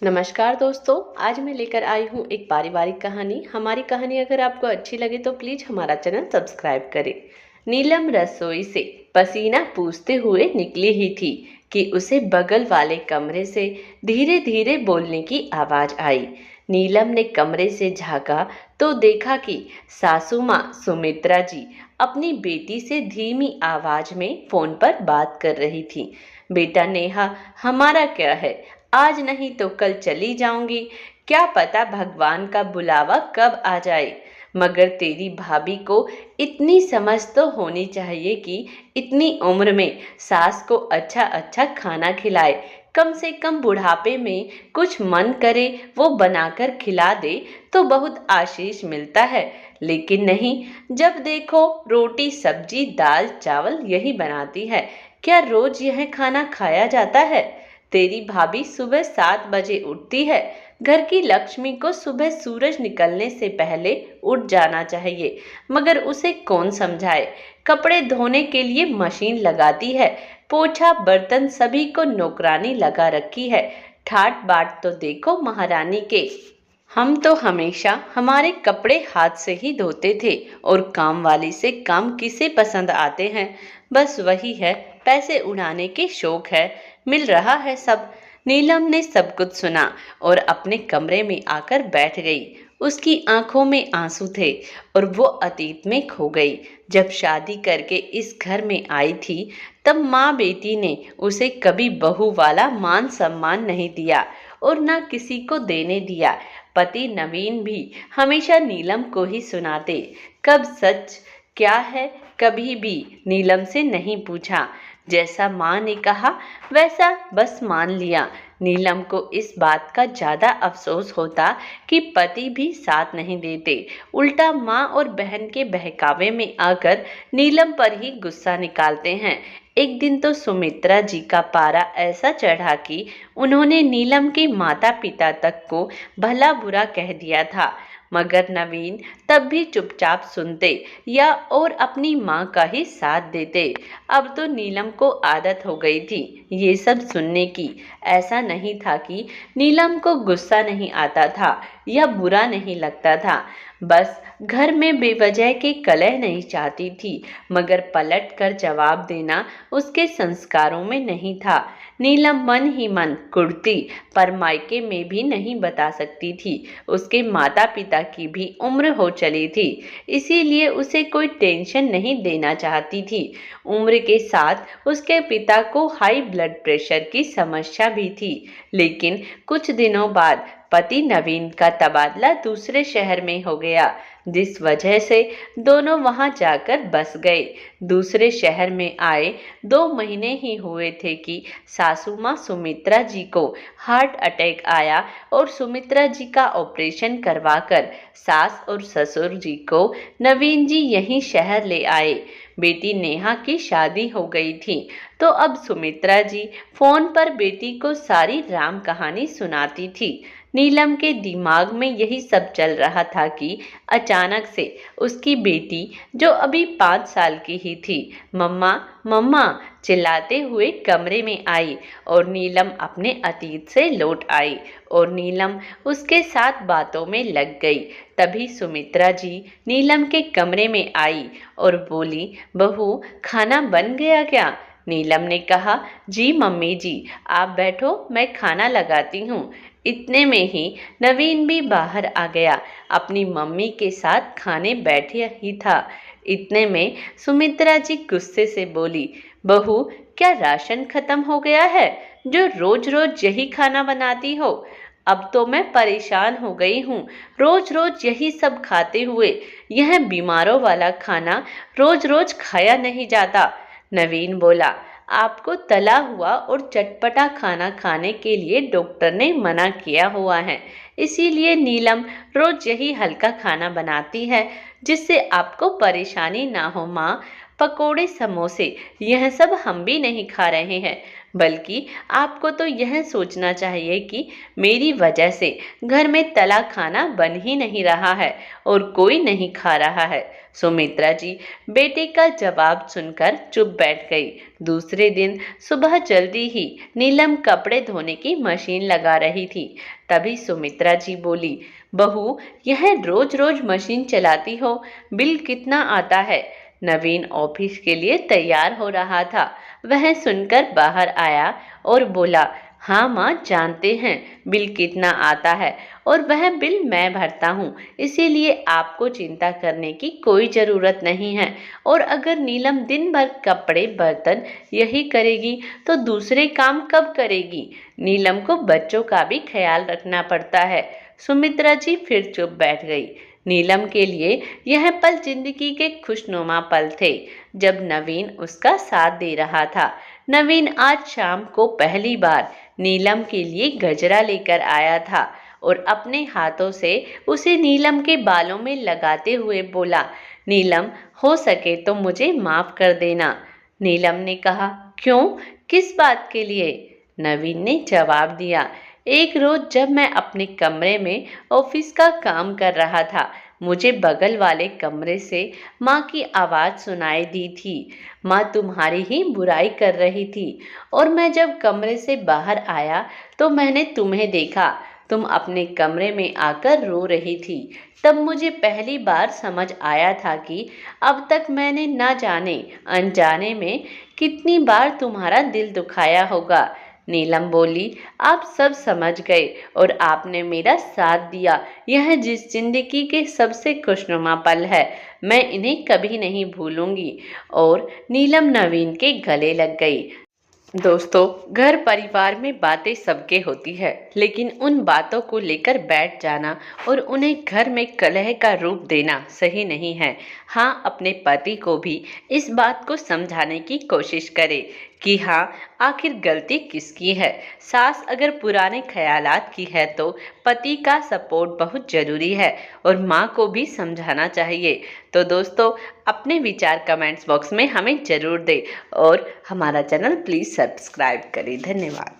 नमस्कार दोस्तों, आज मैं लेकर आई हूँ एक पारिवारिक कहानी। हमारी कहानी अगर आपको अच्छी लगे तो प्लीज हमारा चैनल सब्सक्राइब करें। नीलम रसोई से पसीना पूछते हुए निकली ही थी कि उसे बगल वाले कमरे से धीरे धीरे बोलने की आवाज आई। नीलम ने कमरे से झांका तो देखा कि सासू माँ सुमित्रा जी अपनी बेटी से धीमी आवाज में फोन पर बात कर रही थी। बेटा नेहा, हमारा क्या है, आज नहीं तो कल चली जाऊंगी। क्या पता भगवान का बुलावा कब आ जाए। मगर तेरी भाभी को इतनी समझ तो होनी चाहिए कि इतनी उम्र में सास को अच्छा अच्छा खाना खिलाए। कम से कम बुढ़ापे में कुछ मन करे वो बनाकर खिला दे तो बहुत आशीष मिलता है। लेकिन नहीं, जब देखो रोटी सब्जी दाल चावल यही बनाती है। क्या रोज यह खाना खाया जाता है? तेरी भाभी सुबह 7 बजे उठती है। घर की लक्ष्मी को सुबह सूरज निकलने से पहले उठ जाना चाहिए, मगर उसे कौन समझाए। कपड़े धोने के लिए मशीन लगाती है, पोछा बर्तन सभी को नौकरानी लगा रखी है। ठाट बाट तो देखो महारानी के। हम तो हमेशा हमारे कपड़े हाथ से ही धोते थे, और काम वाली से काम किसे पसंद आते हैं। बस वही है, पैसे उड़ाने के शौक है। मिल रहा है सब। नीलम ने सब कुछ सुना और अपने कमरे में आकर बैठ गई। उसकी आंखों में आंसू थे और वो अतीत में खो गई। जब शादी करके इस घर में आई थी तब माँ बेटी ने उसे कभी बहू वाला मान सम्मान नहीं दिया और ना किसी को देने दिया। पति नवीन भी हमेशा नीलम को ही सुनाते। कब सच क्या है कभी भी नीलम से नहीं पूछा। जैसा माँ ने कहा वैसा बस मान लिया। नीलम को इस बात का ज्यादा अफसोस होता कि पति भी साथ नहीं देते। उल्टा माँ और बहन के बहकावे में आकर नीलम पर ही गुस्सा निकालते हैं। एक दिन तो सुमित्रा जी का पारा ऐसा चढ़ा कि उन्होंने नीलम के माता पिता तक को भला बुरा कह दिया था। मगर नवीन तब भी चुपचाप सुनते या और अपनी माँ का ही साथ देते। अब तो नीलम को आदत हो गई थी ये सब सुनने की। ऐसा नहीं था कि नीलम को गुस्सा नहीं आता था या बुरा नहीं लगता था, बस घर में बेवजह के कलह नहीं चाहती थी। मगर पलट कर जवाब देना उसके संस्कारों में नहीं था। नीलम मन ही मन कुढ़ती, पर मायके में भी नहीं बता सकती थी। उसके माता पिता की भी उम्र हो चली थी, इसीलिए उसे कोई टेंशन नहीं देना चाहती थी। उम्र के साथ उसके पिता को हाई ब्लड प्रेशर की समस्या भी थी। लेकिन कुछ दिनों बाद पति नवीन का तबादला दूसरे शहर में हो गया, जिस वजह से दोनों वहां जाकर बस गए। दूसरे शहर में आए 2 महीने ही हुए थे कि सासू माँ सुमित्रा जी को हार्ट अटैक आया और सुमित्रा जी का ऑपरेशन करवाकर सास और ससुर जी को नवीन जी यहीं शहर ले आए। बेटी नेहा की शादी हो गई थी तो अब सुमित्रा जी फोन पर बेटी को सारी राम कहानी सुनाती थी। नीलम के दिमाग में यही सब चल रहा था कि अचानक से उसकी बेटी, जो अभी 5 साल की ही थी, मम्मा मम्मा चिल्लाते हुए कमरे में आई। और नीलम अपने अतीत से लौट आई और नीलम उसके साथ बातों में लग गई। तभी सुमित्रा जी नीलम के कमरे में आई और बोली, बहू खाना बन गया क्या? नीलम ने कहा, जी मम्मी जी, आप बैठो मैं खाना लगाती हूँ। इतने में ही नवीन भी बाहर आ गया, अपनी मम्मी के साथ खाने बैठे ही था। इतने में सुमित्रा जी गुस्से से बोली, बहू क्या राशन खत्म हो गया है जो रोज रोज यही खाना बनाती हो? अब तो मैं परेशान हो गई हूँ, रोज रोज यही सब खाते हुए। यह बीमारों वाला खाना रोज रोज खाया नहीं जाता। नवीन बोला, आपको तला हुआ और चटपटा खाना खाने के लिए डॉक्टर ने मना किया हुआ है, इसीलिए नीलम रोज यही हल्का खाना बनाती है जिससे आपको परेशानी ना हो। माँ, पकोड़े समोसे यह सब हम भी नहीं खा रहे हैं, बल्कि आपको तो यह सोचना चाहिए कि मेरी वजह से घर में तला खाना बन ही नहीं रहा है और कोई नहीं खा रहा है। सुमित्रा जी बेटे का जवाब सुनकर चुप बैठ गई। दूसरे दिन सुबह जल्दी ही नीलम कपड़े धोने की मशीन लगा रही थी। तभी सुमित्रा जी बोली, बहू यह रोज रोज मशीन चलाती हो, बिल कितना आता है? नवीन ऑफिस के लिए तैयार हो रहा था। वह सुनकर बाहर आया और बोला, हाँ माँ जानते हैं बिल कितना आता है और वह बिल मैं भरता हूँ, इसीलिए आपको चिंता करने की कोई ज़रूरत नहीं है। और अगर नीलम दिन भर कपड़े बर्तन यही करेगी तो दूसरे काम कब करेगी? नीलम को बच्चों का भी ख्याल रखना पड़ता है। सुमित्रा जी फिर चुप बैठ गई। नीलम के लिए यह पल जिंदगी के खुशनुमा पल थे जब नवीन उसका साथ दे रहा था। नवीन आज शाम को पहली बार नीलम के लिए गजरा लेकर आया था और अपने हाथों से उसे नीलम के बालों में लगाते हुए बोला, नीलम हो सके तो मुझे माफ कर देना। नीलम ने कहा, क्यों, किस बात के लिए? नवीन ने जवाब दिया, एक रोज जब मैं अपने कमरे में ऑफिस का काम कर रहा था, मुझे बगल वाले कमरे से माँ की आवाज़ सुनाई दी थी। माँ तुम्हारी ही बुराई कर रही थी और मैं जब कमरे से बाहर आया तो मैंने तुम्हें देखा, तुम अपने कमरे में आकर रो रही थी। तब मुझे पहली बार समझ आया था कि अब तक मैंने ना जाने अनजाने में कितनी बार तुम्हारा दिल दुखाया होगा। नीलम बोली, आप सब समझ गए और आपने मेरा साथ दिया। यह जिस जिंदगी के सबसे खुशनुमा पल है, मैं इन्हें कभी नहीं भूलूंगी। और नीलम नवीन के गले लग गई। दोस्तों, घर परिवार में बातें सबके होती है, लेकिन उन बातों को लेकर बैठ जाना और उन्हें घर में कलह का रूप देना सही नहीं है। हाँ, अपने पति को भी इस बात को समझाने की कोशिश करें कि हाँ, आखिर गलती किसकी है। सास अगर पुराने ख्यालात की है तो पति का सपोर्ट बहुत ज़रूरी है और माँ को भी समझाना चाहिए। तो दोस्तों, अपने विचार कमेंट्स बॉक्स में हमें ज़रूर दें और हमारा चैनल प्लीज़ सब्सक्राइब करें। धन्यवाद।